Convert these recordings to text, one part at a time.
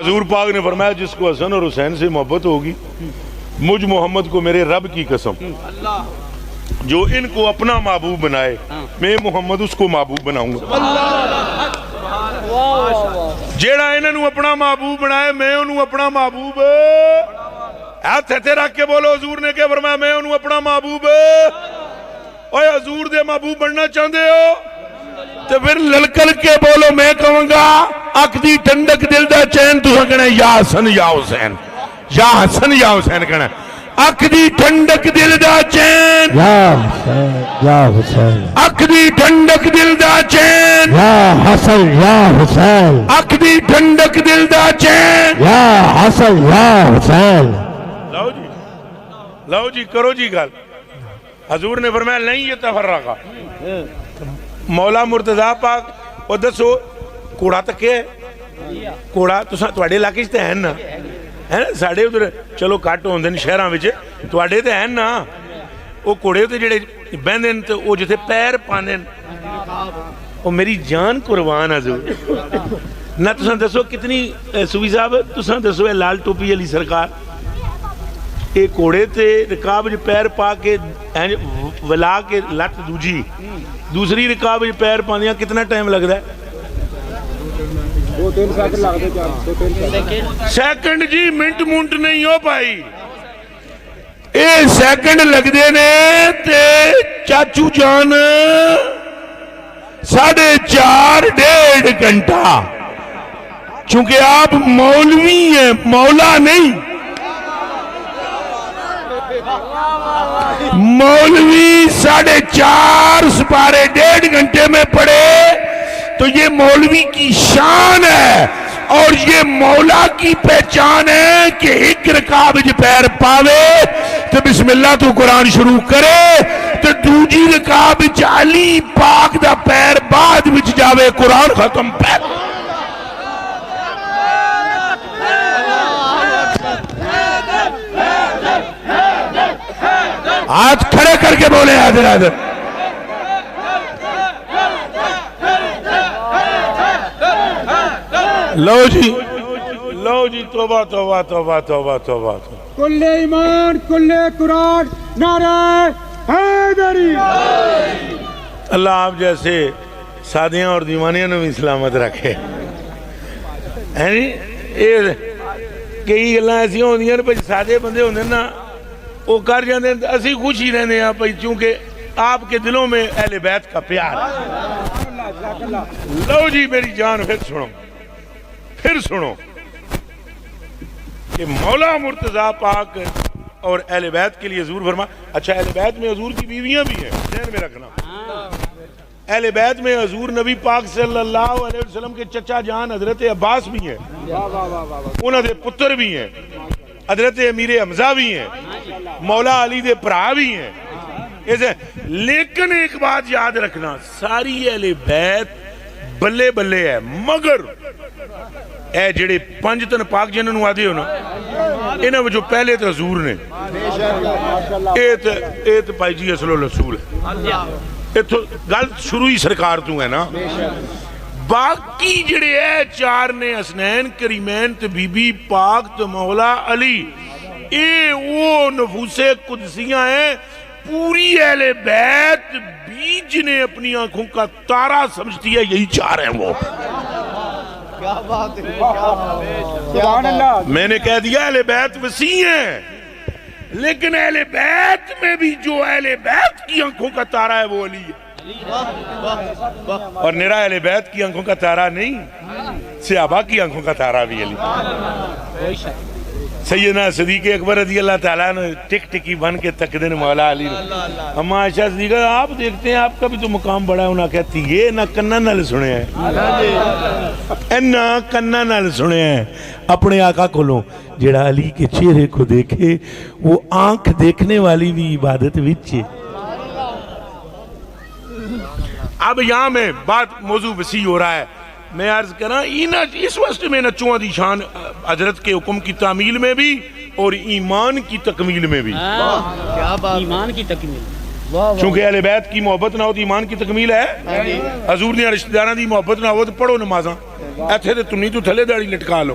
حضور پاک نے فرمایا جس کو حسن اور حسین سے محبت ہوگی مجھ محمد کو میرے رب کی قسم جو ان کو اپنا محبوب بنائے میں محمد اس کو محبوب بناؤں گا جیڑا انہوں اپنا محبوب بنائے میں انہوں اپنا محبوب ہاتھ ہتھے رکھ کے بولو حضور نے کیا فرمایا میں انہوں اپنا محبوب اوے حضور دے محبوب بننا چاہتے ہو تو پھر للکل کے بولو میں کہوں گا اک دی ٹھنڈک دل دا چین تو کہنا یا حسن یا حسین یا حسن یا حسین کہنا اک دی ٹھنڈک دل دا چین یا حسین یا حسین اک دی ٹھنڈک دل دا چین یا حسن یا حسین اک دی ٹھنڈک دل دا چین یا حسن یا حسین لو جی کرو جی گل حضور نے فرمایا نہیں یہ تفرقہ مولا مرتضیٰ پاک وہ دسو کوڑا تک ہے کوڑا تواڈے علاقے تے ہیں نا ساڈے ادھر چلو کٹ ہوندے نے شہراں وچ تواڈے تے ہیں نا وہ کوڑے تے جڑے بہندے تے او جتھے پیر پاندے او میری جان قربان حضور نہ تساں دسو کتنی سوی صاحب تساں دسو اے لال ٹوپی علی سرکار اے کوڑے تے رکاب وچ پیر پا کے ولا کے لت دوسری رکاب وچ پیر پاندیاں کتنا ٹائم لگدا ہے 2-3 سیکنڈ لگدے سیکنڈ جی منٹ منٹ نہیں ہو پائی اے سیکنڈ لگدے نے تے چاچو جان 4.5 1.5 گھنٹہ چونکہ آپ مولوی ہیں مولا نہیں مولوی 4.5 سپارے 1.5 گھنٹے میں پڑھے تو یہ مولوی کی شان ہے اور یہ مولا کی پہچان ہے کہ ایک رکاب جو پیر پاوے تو بسم اللہ تو قرآن شروع کرے تو دوجی رکاب علی پاک دا پیر بعد وچ جاوے قرآن ختم پیر ہاتھ کھڑے کر کے بولے حضرت لو جی توبہ توبہ توبہ توبہ توبہ کل ایمان کل قرآن نعرہ حیدری اللہ آپ جیسے سادیاں اور دیوانیاں نے بھی سلامت رکھے کئی گلاں ایسی ہوندیاں نے بھئی سادے بندے ہوندے نا وہ کر جاندے ہیں اسی خوش ہی رہنے ہیں بھئی چونکہ آپ کے دلوں میں اہل بیت کا پیار ہے لو جی میری جان پھر سنو کہ مولا مرتضیٰ پاک اور اہل بیت کے لیے حضور فرما اچھا اہل بیت میں حضور کی بیویاں بھی ہیں ذہن میں رکھنا اہل بیت میں حضور نبی پاک صلی اللہ علیہ وسلم کے چچا جان حضرت عباس بھی ہیں انہوں دے پتر بھی ہیں حضرت امیر حمزہ بھی ہیں مولا علی دے پرا بھی ہیں لیکن ایک بات یاد رکھنا ساری اہل بیت بلے بلے ہے مگر اے جڑے 5 تن پاک جنہوں آدھے ہو نا انہوں میں جو پہلے تو حضور نے اے تو پائی جی اصل و رسول ہے اے تو غلط شروع ہی سرکار تو ہے نا باقی جڑے ہے 4 نے حسنین کریمین تو بی بی پاک تو مولا علی اے وہ نفوس قدسیاں ہیں پوری اہل بیت بھی جنہیں اپنی آنکھوں کا تارا سمجھتی ہے یہی 4 ہیں وہ میں نے کہہ دیا اہل بیت وسیع ہیں لیکن اہل بیت میں بھی جو اہل بیت کی آنکھوں کا تارا ہے وہ علی ہے اور نرا اہل بیت کی آنکھوں کا تارا نہیں صحابہ کی آنکھوں کا تارا بھی علی سیدنا صدیق اکبر رضی اللہ تعالیٰ نے ٹک ٹکی بن کے تقدیر مولا علی اما عائشہ صدیقہ آپ دیکھتے ہیں آپ کا بھی تو مقام بڑا ہے انہاں کہتی یہ نہ کنہ نال سنے ہیں نہ کنہ نال سنے ہیں اپنے آقا کو لوں جڑا علی کے چہرے کو دیکھے وہ آنکھ دیکھنے والی بھی عبادت وچے اب یہاں میں بات موضوع وسیع ہو رہا ہے میں عرض کرنا اس وقت میں نچوہاں دی شان حضرت کے حکم کی تعمیل میں بھی اور ایمان کی تکمیل میں بھی ایمان کی تکمیل چونکہ اہل بیت کی محبت نہ ہو تو ایمان کی تکمیل ہے حضور نے رشتہ داراں دی محبت نہ ہو تو پڑھو نمازاں ایتھے تے تنی تو تھلے داڑھی لٹکا لو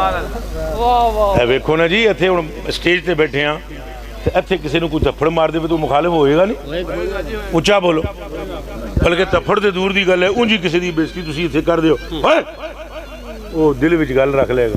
واہ واہ ਇਹ ਵੇਖੋ ਨਾ ਜੀ, ਇੱਥੇ ਹੁਣ ਸਟੇਜ ਤੇ ਬੈਠੇ ਆ ਤੇ ਇੱਥੇ ਕਿਸੇ ਨੂੰ ਕੋਈ ਥੱਪੜ ਮਾਰ ਦੇਵੇ ਤਾਂ ਮੁਖਾਲਿਫ ਹੋਏਗਾ ਨਹੀਂ? ਉੱਚਾ ਬੋਲੋ। ਬਲਕਿ ਥੱਪੜ ਤੇ ਦੂਰ ਦੀ ਗੱਲ ਹੈ, ਉਂਝ ਹੀ ਕਿਸੇ ਦੀ ਬੇਇੱਜ਼ਤੀ ਤੁਸੀਂ ਇੱਥੇ ਕਰ ਦਿਓ, ਓਏ ਉਹ ਦਿਲ ਵਿੱਚ ਗੱਲ ਰੱਖ ਲਏਗਾ।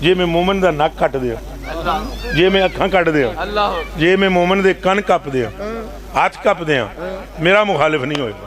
ਜੇ ਮੈਂ ਮੂਮਨ ਦਾ ਨੱਕ ਕੱਟ ਦਿਆਂ, ਜੇ ਮੈਂ ਅੱਖਾਂ ਕੱਟ ਦਿਆਂ, ਜੇ ਮੈਂ ਮੂਮਨ ਦੇ ਕੰਨ ਕੱਪ ਦਿਆਂ, ਹੱਥ ਕੱਪ ਦਿਆਂ, ਮੇਰਾ ਮੁਖਾਲਿਫ ਨਹੀਂ ਹੋਏਗਾ।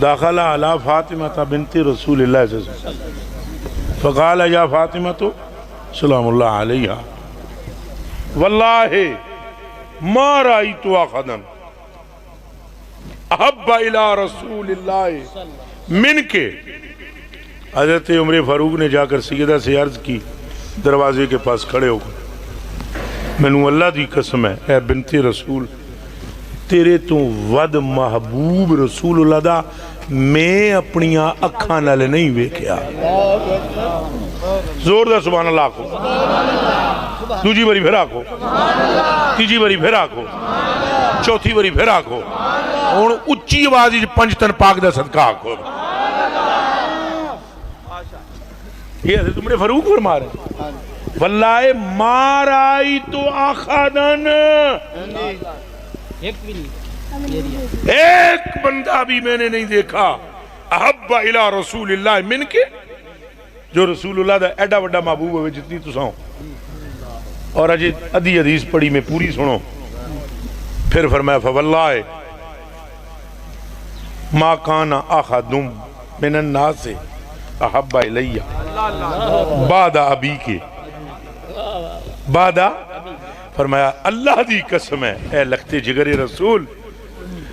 داخل علی فاطمہ بنت رسول اللہ صلی اللہ علیہ وسلم فقال یا فاطمہ سلام اللہ علیہا واللہ ما رأیت احدا احب الی رسول اللہ من کے. حضرت عمر فاروق نے جا کر سیدہ سے عرض کی دروازے کے پاس کھڑے ہو کر مینوں اللہ دی قسم ہے اے بنت رسول تیرے تو ود محبوب رسول اللہ دا میں اپنیاں اکھاں نال نہیں ویکھیا. زور دا سبحان اللہ آکھو, دوجی باری پھر آکھو, تیجی باری پھر آکھو, چوتھی باری پھر آکھو, ہن اچھی آواز وچ پنج تن پاک دا صدقہ آکھو. یہ حضرت عمر فاروق فرما رہے ہیں واللہ ما رأیت احدا ایک بندہ بھی میں نے نہیں دیکھا احب الی رسول اللہ من کے جو رسول اللہ دا ایڈا وڈا محبوب ہوئے جتنی تو ساؤں. اور اجے ادھی حدیث پڑھی میں پوری سنو. پھر فرمایا فواللہ ما کان احد من الناس احب الی بعد ابی کے بعد فرمایا اللہ دی قسم ہے اے لختے جگر رسول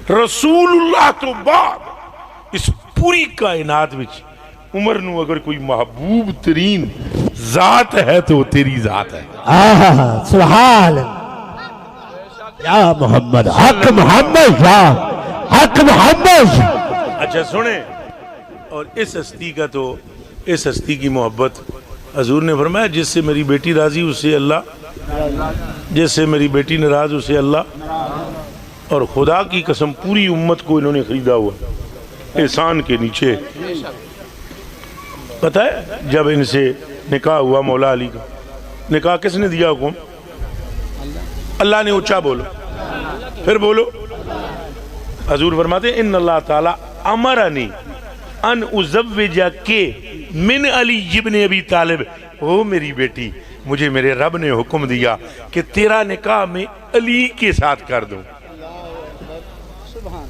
رسول اللہ تو بعد اس پوری کائنات وچ عمر نو اگر کوئی محبوب ترین ذات ہے تو تیری ذات ہے. سبحان یا محمد حق محمد یا حق محمد. اچھا سنیں, اور اس ہستی کا تو اس ہستی کی محبت حضور نے فرمایا جس سے میری بیٹی راضی اسے اللہ, جس سے میری بیٹی ناراض اسے اللہ. اور خدا کی قسم پوری امت کو انہوں نے خریدا ہوا احسان کے نیچے. پتہ ہے جب ان سے نکاح ہوا مولا علی کا نکاح کس نے دیا حکم؟ اللہ نے. اونچا بولو, پھر بولو. حضور فرماتے ہیں ان اللہ تعالی امرنی ان ازوجہ کے من علی ابن ابی طالب. او میری بیٹی مجھے میرے رب نے حکم دیا کہ تیرا نکاح میں علی کے ساتھ کر دوں.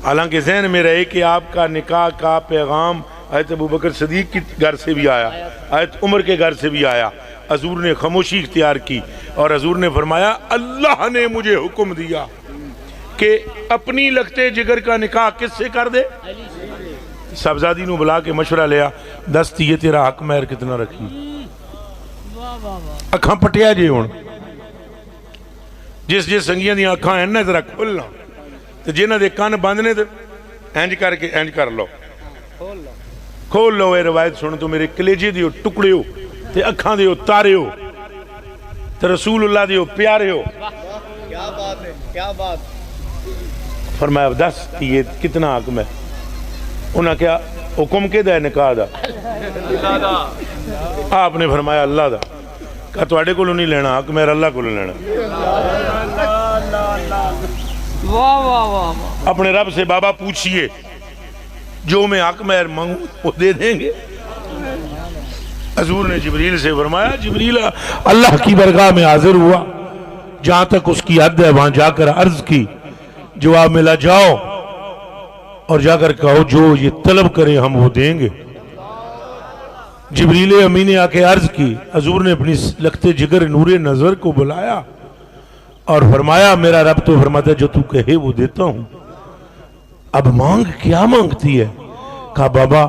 حالانکہ ذہن میں رہے کہ آپ کا نکاح کا پیغام حضرت ابوبکر صدیق کی گھر سے بھی آیا, حضرت عمر کے گھر سے بھی آیا. حضور نے خاموشی اختیار کی اور حضور نے فرمایا اللہ نے مجھے حکم دیا کہ اپنی لگتے جگر کا نکاح کس سے کر دے. صاحبزادی نو بلا کے مشورہ لیا, دست یہ تیرا حق مہر کتنا رکھی. اکھاں پٹیا جی ہون جس جس سنگیاں دی اکھاں ہیں نا ذرا کھولنا تو جنہ دے کان باندھنے تے انج کر کے انج کر لو, کھول لو. اے روایت سن تو میرے کلیجے دیو ٹکڑے ہو تے اکھاں دیو تارے ہو تے رسول اللہ دیو پیارے ہو. کیا بات ہے, کیا بات. فرمایا دس یہ کتنا حق میں. انہاں کیا حکم کے دا ہے نکاح دا؟ آپ نے فرمایا اللہ دا. کہا تواڈے کولوں نہیں لینا حق مہر اللہ کولوں لینا. واہ واہ واہ. اپنے رب سے بابا پوچھئے جو میں حق مہر مانگوں وہ دے دیں گے. حضور نے جبریل سے فرمایا جبریل اللہ کی برگاہ میں حاضر ہوا, جہاں تک اس کی حد ہے وہاں جا کر عرض کی, جواب ملا جاؤ اور جا کر کہو جو یہ طلب کرے ہم وہ دیں گے. جبریل امین نے آ کے عرض کی, حضور نے اپنی لگتے جگر نور نظر کو بلایا اور فرمایا میرا رب تو فرماتا ہے جو تو کہے وہ دیتا ہوں, اب مانگ کیا مانگتی ہے؟ کہا بابا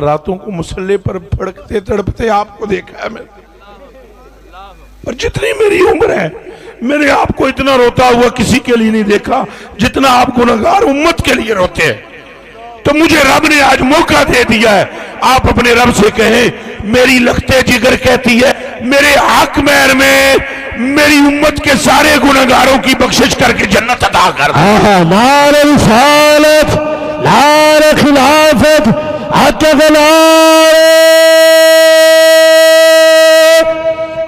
راتوں کو مسلح پر پھڑکتے تڑپتے آپ کو دیکھا ہے میں, اور جتنی میری عمر ہے میں نے آپ کو اتنا روتا ہوا کسی کے لیے نہیں دیکھا جتنا آپ گنہگار امت کے لیے روتے ہیں. تو مجھے رب نے آج موقع دے دیا ہے, آپ اپنے رب سے کہیں میری لگتے جگر کہتی ہے میرے حق مہر میں میری امت کے سارے گنہگاروں کی بخشش کر کے جنت عطا کر دے. نار رسالت نار خلافت حق نار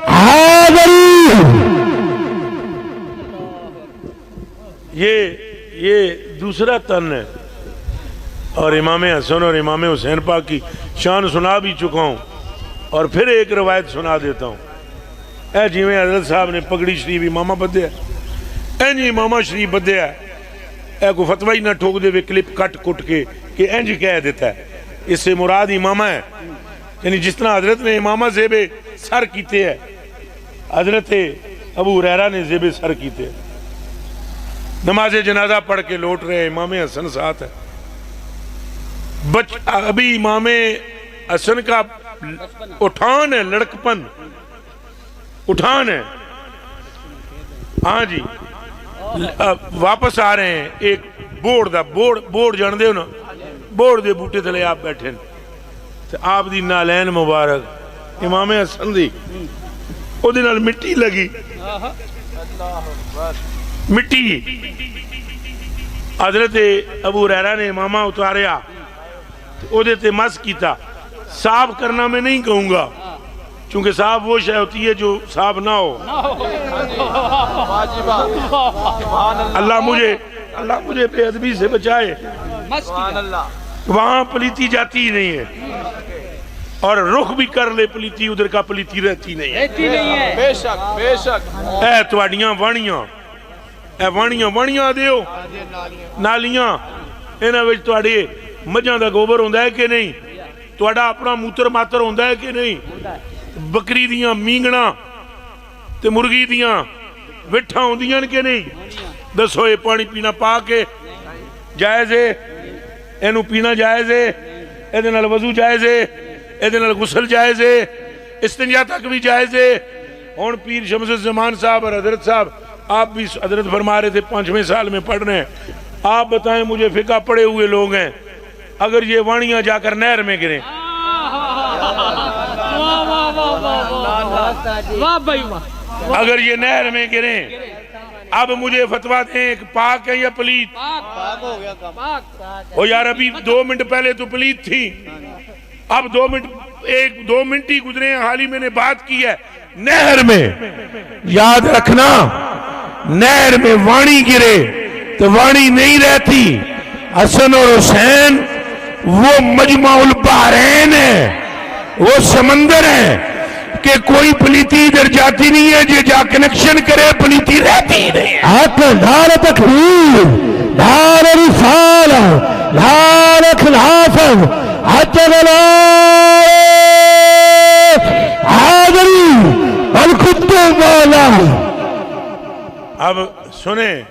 حاضری. یہ دوسرا تن ہے, اور امام حسن اور امام حسین پاک کی شان سنا بھی چکا ہوں, اور پھر ایک روایت سنا دیتا ہوں. اے جی میں حضرت صاحب نے پگڑی شریف امامہ بدے ہے, اے جی امامہ شریف بدے ہے, اے کو فتوہ ہی نہ ٹھوک دے وے کلپ کٹ کٹ کے کہ انج کہہ دیتا ہے، اس سے مراد امامہ ہے، یعنی جس طرح حضرت نے امامہ زیب سر کیتے ہیں، حضرت ابو ہریرہ نے زیب سر کیتے ہیں۔ نماز جنازہ پڑھ کے لوٹ رہے، امام حسن ساتھ ہے، ابھی امام حسن کا اٹھان ہے، لڑکپن اٹھان ہے، ہاں جی، واپس آ رہے ہیں، ایک بوڑ جان دے نا، بوڑ دے بوٹے تلے آپ بیٹھے آپ دی نالین مبارک امام حسن دی او دے نال مٹی لگی، مٹی حضرت ابو ہریرہ نے امامہ اتاریا، او دے تے مس کیتا۔ صاف کرنا میں نہیں کہوں گا، چونکہ صاف وہ شے ہوتی ہے جو صاف نہ ہو۔ اللہ مجھے بے ادبی سے بچائے، وہاں پلیتی جاتی ہی نہیں ہے، اور رخ بھی کر لے پلیتی، ادھر کا پلیتی رہتی نہیں ہے۔ بے شک اے تواڈیاں وانیاں، اے وانیاں دیو نالیاں، انہاں وچ تواڈے مجھاں دا گوبر ہوندا ہے کہ نہیں؟ تواڈا اپنا موتر ماتر ہوندا ہے کہ نہیں؟ بکری دیاں مینگنا تے مرغی دیاں وٹھاں ہوندیاں کہ نہیں؟ دسو یہ پانی پینا پاک ہے، جائز ہے، اینو پینا جائز ہے، ایدے نال وضو جائز ہے، ایدے نال غسل جائز ہے، استنجا تک بھی جائز ہے۔ اور پیر شمس الزمان صاحب اور حضرت صاحب، آپ بھی حضرت فرما رہے تھے 5ویں سال میں پڑھ رہے ہیں، آپ بتائیں، مجھے فقہ پڑھے ہوئے لوگ ہیں، اگر یہ وانیاں جا کر نہر میں گریں، اگر یہ نہر میں گریں، اب مجھے فتویٰ دیں کہ پاک ہے یا پلیت؟ پاک ہو گیا کام۔ او یار ابھی 2 منٹ پہلے تو پلیت تھی، اب 2 منٹ ہی گزرے ہیں، حال ہی میں نے بات کی ہے۔ نہر میں یاد رکھنا، نہر میں وانی گرے تو وانی نہیں رہتی۔ حسن اور حسین وہ مجمع البحرین ہے، وہ سمندر ہے کہ کوئی پلیتی ادھر جاتی نہیں ہے، جو جا کنیکشن کرے پلیتی رہتی نہیں ہے۔ حق نعرہ تکبیر، نعرہ رسالہ، نعرہ خلافت، حق لا حاضری الخط مولا۔ اب سنیں،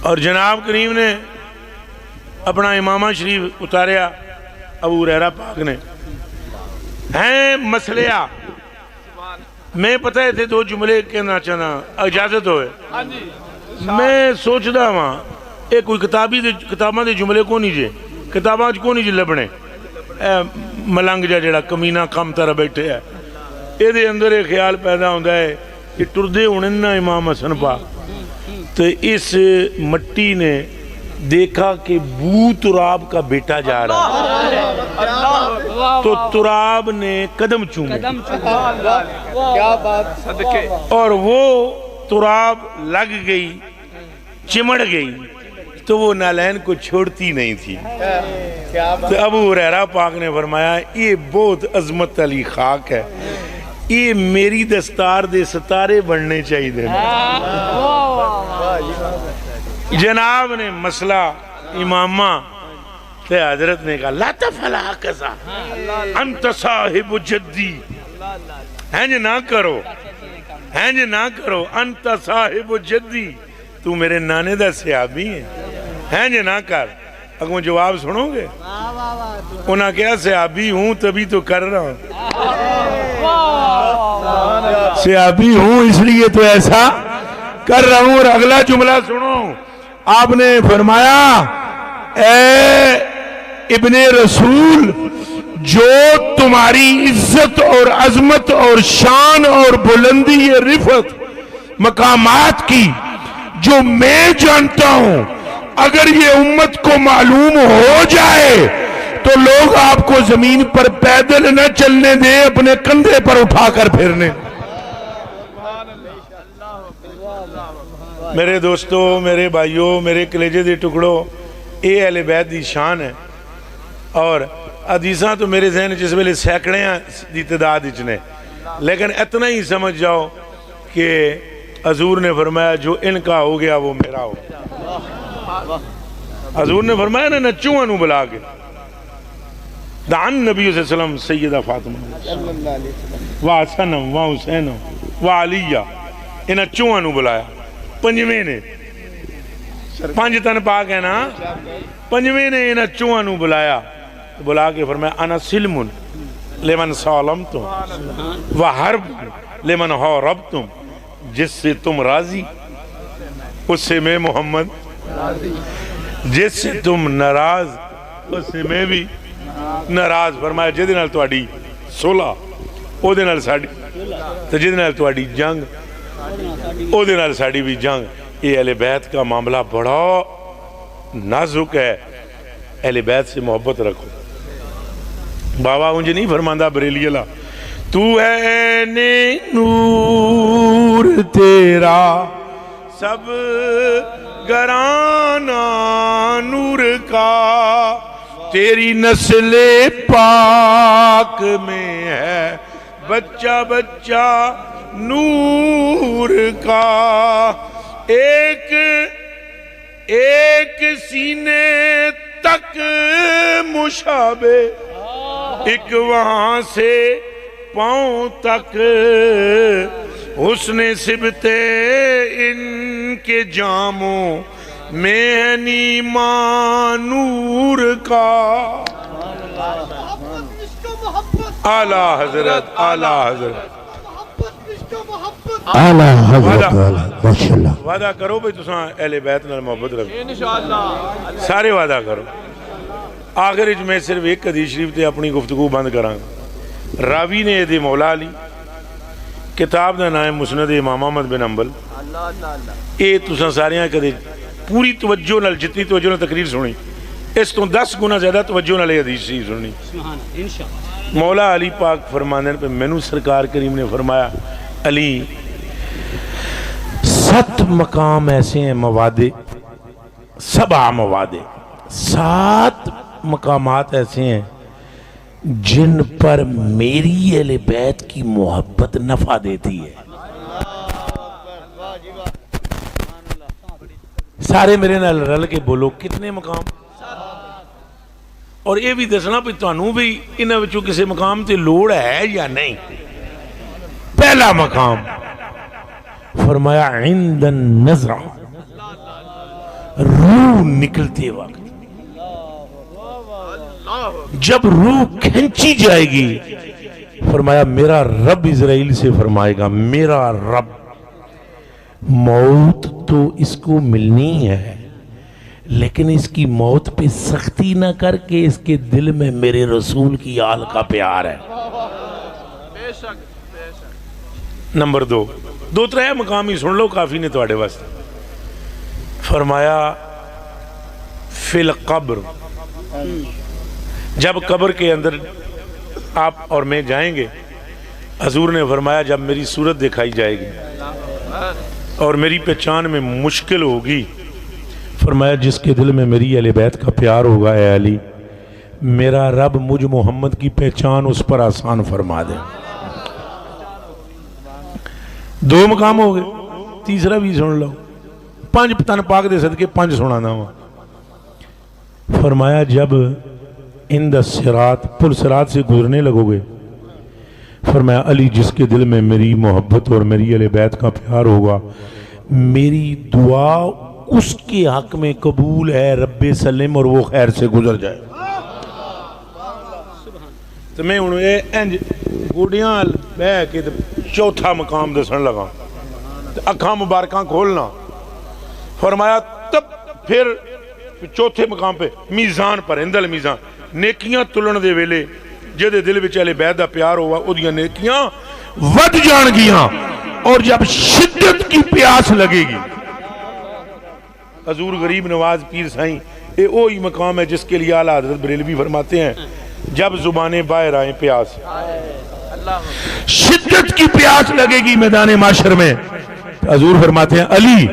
اور جناب کریم نے اپنا امامہ شریف اتاریا، ابو ہریرہ پاک نے، ہیں مسئلہ میں پتہ ہے تھے 2 جملے کہنا چاہنا، اجازت ہوئے، میں سوچدا ہاں یہ کوئی کتاباں دے جملے کو نہیں جے، کتاباں کو نہیں جے لبنے، ملنگ جڑا کمینہ کم طرح بیٹھے ہے، یہ دے اندر ایک خیال پیدا ہوندہ ہے کہ ٹردے ہونے نا امام حسن پاک، تو اس مٹی نے دیکھا کہ بو تراب کا بیٹا جا رہا ہے، تو تراب نے قدم چومے، کیا بات، صدقے، اور وہ تراب لگ گئی، چمڑ گئی، تو وہ نالین کو چھوڑتی نہیں تھی۔ کیا بات، تو ابو ہریرہ پاک نے فرمایا یہ بہت عظمت علی خاک ہے، یہ میری دستار دے ستارے بننے چاہیے دے۔ جناب نے مسئلہ امامہ تے حضرت نے کہا لا تفعل ہکذا انت صاحب جدی، ہینج نہ کرو، ہینج نہ کرو، انت صاحب جدی، تو میرے نانے دا صحابی ہے، ہینج نہ کر۔ اگر جواب سنو گے، انہاں کیا صحابی ہوں تبھی تو کر رہا ہوں، صحابی ہوں اس لیے تو ایسا کر رہا ہوں۔ اور اگلا جملہ سنو، آپ نے فرمایا اے ابن رسول، جو تمہاری عزت اور عظمت اور شان اور بلندی رفعت مقامات کی جو میں جانتا ہوں، اگر یہ امت کو معلوم ہو جائے تو لوگ آپ کو زمین پر پیدل نہ چلنے دیں، اپنے کندھے پر اٹھا کر پھرنے۔ میرے دوستو، میرے بھائیوں، میرے کلیجے دے ٹکڑوں، اے اہل بیت دی شان ہے، اور حدیثاں تو میرے ذہن جس ویلے سینکڑے دی تعداد نے، لیکن اتنا ہی سمجھ جاؤ کہ حضور نے فرمایا جو ان کا ہو گیا وہ میرا ہو گیا۔ حضور نے فرمایا نا چوہاں نو بلا کے دعا نبی صلی اللہ علیہ وسلم سیدہ فاطمہ و حسن و حسین و علیہ انہاں چوہاں نو بلایا پنجویں نے پانچ تن پاک ہے نا پنجویں نے انہاں چوہاں نو بلا کے فرمایا انا سلم لمن سالمتم و حرب لمن حاربتم جس سے تم راضی اس سے میں محمد جس سے تم ناراض اس سے میں بھی ناراض فرمایا جہدے نال تہاڈی صلح او دے نال ساڈی تے جہدے نال تہاڈی جنگ او دے نال ساڈی بھی جنگ یہ اہل بیت کا معاملہ بڑا نازک ہے اہل بیت سے محبت رکھو بابا انج نہیں فرماندہ بریلی اللہ تو ہے نور تیرا سب گرانہ نور کا تیری نسل پاک میں ہے بچہ بچہ نور کا ایک سینے تک مشابہ ایک وہاں سے پاؤں تک حسن سبتے ان کے جاموں میں ہے نیما نور کا اعلی حضرت اعلی حضرت اعلی حضرت ماشاءاللہ وعدہ کرو بھئی تساں اہل بیت نال محبت رکھو انشاءاللہ سارے وعدہ کرو آخر اچ میں صرف ایک حدیث شریف تے اپنی گفتگو بند کراں راوی نے دے مولا علی کتاب دا نام مسند امام احمد بن حنبل اے تساں ساریاں کدے پوری توجہ نال جتنی توجہ نال تقریر سنی اس تو 10 گنا زیادہ توجہ نال حدیث شریف سنی مولا علی پاک فرمانے پہ مینوں سرکار کریم نے فرمایا علی 7 مقام ایسے ہیں موادے 7 موادے 7 مقامات ایسے ہیں جن پر میری اہل بیت کی محبت نفع دیتی ہے سارے میرے نال رل کے بولو کتنے مقام اور یہ بھی دسنا بھی تانوں بھی انہاں وچوں کسی مقام تے لوڑ ہے یا نہیں پہلا مقام فرمایا عند النظر روح نکلتے وقت جب روح کھنچی جائے گی فرمایا میرا رب اسرائیل سے فرمائے گا میرا رب موت تو اس کو ملنی ہے لیکن اس کی موت پہ سختی نہ کر کے اس کے دل میں میرے رسول کی آل کا پیار ہے نمبر 2 3 مقامی سن لو کافی نے تواڈے واسطے فرمایا فی القبر جب قبر کے اندر آپ اور میں جائیں گے حضور نے فرمایا جب میری صورت دکھائی جائے گی اور میری پہچان میں مشکل ہوگی فرمایا جس کے دل میں میری اہل بیت کا پیار ہوگا اے علی میرا رب مجھ محمد کی پہچان اس پر آسان فرما دے 2 مقام ہو گئے تیسرا بھی سن لو 5 تن پاک دے صدقے 5 سنانا ہوا فرمایا جب اند الصراط پل صراط سے گزرنے لگو گے فرمایا علی جس کے دل میں میری محبت اور میری اہل بیت کا پیار ہوگا میری دعا اس کے حق میں قبول ہے رب سلم اور وہ خیر سے گزر جائے تو میں انہوں نے انج گوڑیاں بے کے چوتھا مقام دسن لگا اکھاں مبارکاں کھولنا فرمایا تب پھر چوتھے مقام پہ میزان پر اندل میزان نیکیاں تلن دے ویلے جدے دل وچ اہل بیت دا پیار ہوا او دیاں نیکیاں ود جان گیاں اور جب شدت کی پیاس لگے گی حضور غریب نواز پیر سائیں یہ وہی مقام ہے جس کے لیے اعلیٰ حضرت بریلوی فرماتے ہیں جب زبانیں باہر آئیں پیاس شدت کی پیاس لگے گی میدان معاشر میں حضور فرماتے ہیں علی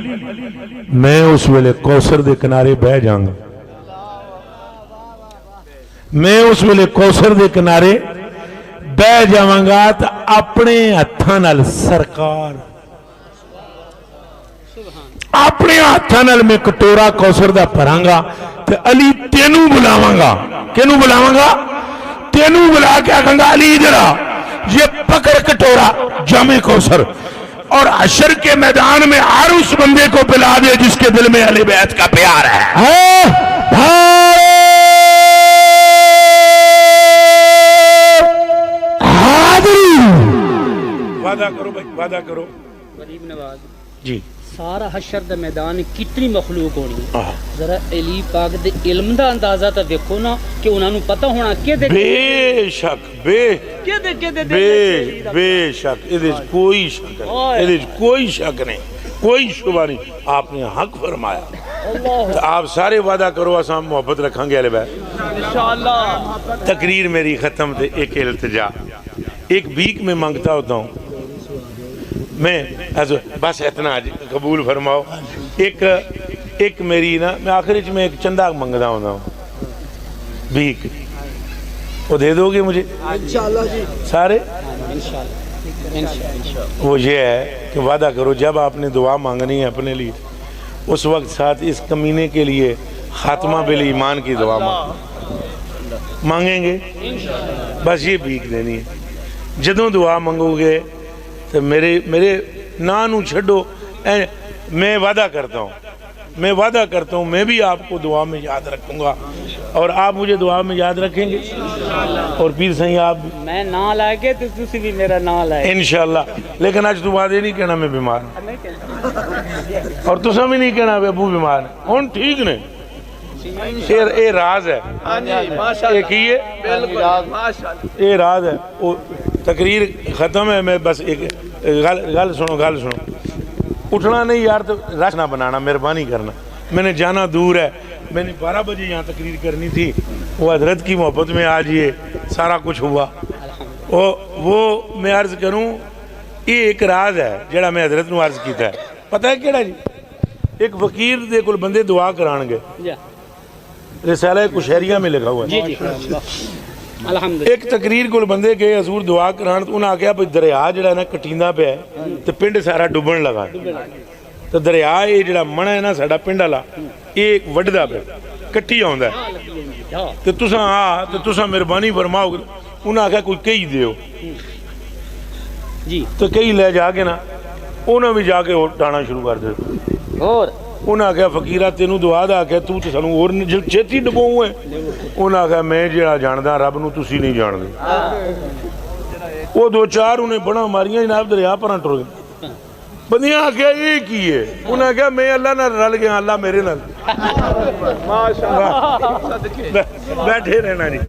میں اس ویلے کوثر دے کنارے بہ جاؤں گا میں اس ویلے کوثر دے کنارے بہ جاؤں گا تو اپنے ہتھاں نال سرکار اپنے ہاتھاں نال میں کٹورا کوثر دا بھراں گا تے علی تینوں بلاواں گا. کینوں بلاواں گا؟ تینوں بلا کے آکھاں گا علی ادھر آ، یہ پکڑ کٹورا جام کوثر اور حشر کے میدان میں ہر اس بندے کو پلا دے جس کے دل میں اہل بیت کا پیار ہے. وعدہ کرو بھائی، وعدہ کرو. غریب نواز جی سارا حشر دا میدان کتنی مخلوق ہونی ہے. ذرا علی پاک دے علم دا اندازہ تا دیکھو نا کہ انہاں نوں پتہ ہونا کہ دے بے شک بے شک ادھر کوئی شک نہیں، ادھر کوئی شک نہیں، کوئی شبہ نہیں. آپ نے حق فرمایا. تو آپ سارے وعدہ کرو اساں محبت رکھاں گے اہل بیت انشاءاللہ. تقریر میری ختم تھے. ایک التجا، ایک بھیک میں مانگتا ہوتا ہوں میں، بس اتنا قبول فرماؤ. ایک میری نا میں آخر میں ایک چندہ منگتا ہوتا ہوں بھیک، وہ دے دو گے مجھے سارے؟ وہ یہ ہے کہ وعدہ کرو جب آپ نے دعا مانگنی ہے اپنے لیے اس وقت ساتھ اس کمینے کے لیے خاتمہ بالایمان کی دعا مانگیں گے. بس یہ بھیک دینی ہے. جدوں دعا مانگو گے تو میرے نا نو چھڈو. میں وعدہ کرتا ہوں میں بھی آپ کو دعا میں یاد رکھوں گا اور آپ مجھے دعا میں یاد رکھیں گے. اور پیر سائیں آپ بھی میں نہ لائے گے تو تسی بھی میرا نہ لائے انشاءاللہ. لیکن آج تو بات یہ نہیں کہنا میں بیمار ہوں اور تسا بھی نہیں کہنا میں ابو بیمار ہیں. ہوں ٹھیک نے اے راز ہے. اے راز ہے. تقریر ختم ہے. میں بس ایک گل سنو. اٹھنا نہیں یار تو رش نہ بنانا، مہربانی کرنا. میں نے جانا دور ہے. میں نے 12 بجے یہاں تقریر کرنی تھی. وہ حضرت کی محبت میں آج یہ سارا کچھ ہوا. وہ میں عرض کروں یہ ایک راز ہے جڑا میں حضرت نو عرض کیتا ہے. پتہ ہے کیڑا جی؟ ایک فقیر دے کول بندے دعا کران گے. رسالہ کشہریہ میں لکھا ہوا ہے. جی الحمدللہ. ایک تقریر کول بندے گئے حضور دعا کران تو انہاں آکھیا بھئی دریا جڑا ہے نا کٹیندا پیا ہے تے پنڈ سارا ڈوبن لگا. تو دریا یہ جڑا منا ہے نا ساڈا پنڈ والا یہ وڈدا پیا کٹی آوندا ہے. تے تساں مہربانی فرماؤ. انہاں آکھیا کوئی کئی دیو جی. تو کئی لے جا کے نا انہاں بھی جا کے ڈانا شروع کر دے. اور انہاں آکھیا فقیرہ تینوں دعا دا آکھیا تو سانوں اور چھتی ڈباؤں ہے. انہاں آکھیا میں جڑا جاندا رب نو تسی نہیں جاندے. وہ 2-4 انہیں بڑا ماریاں جناب دریا پراں ٹر گئے. بندیاں آکھیا یہ کی ہے؟ انہاں آکھیا میں اللہ نال رل گیا، اللہ میرے نال. بیٹھے رہنا جی.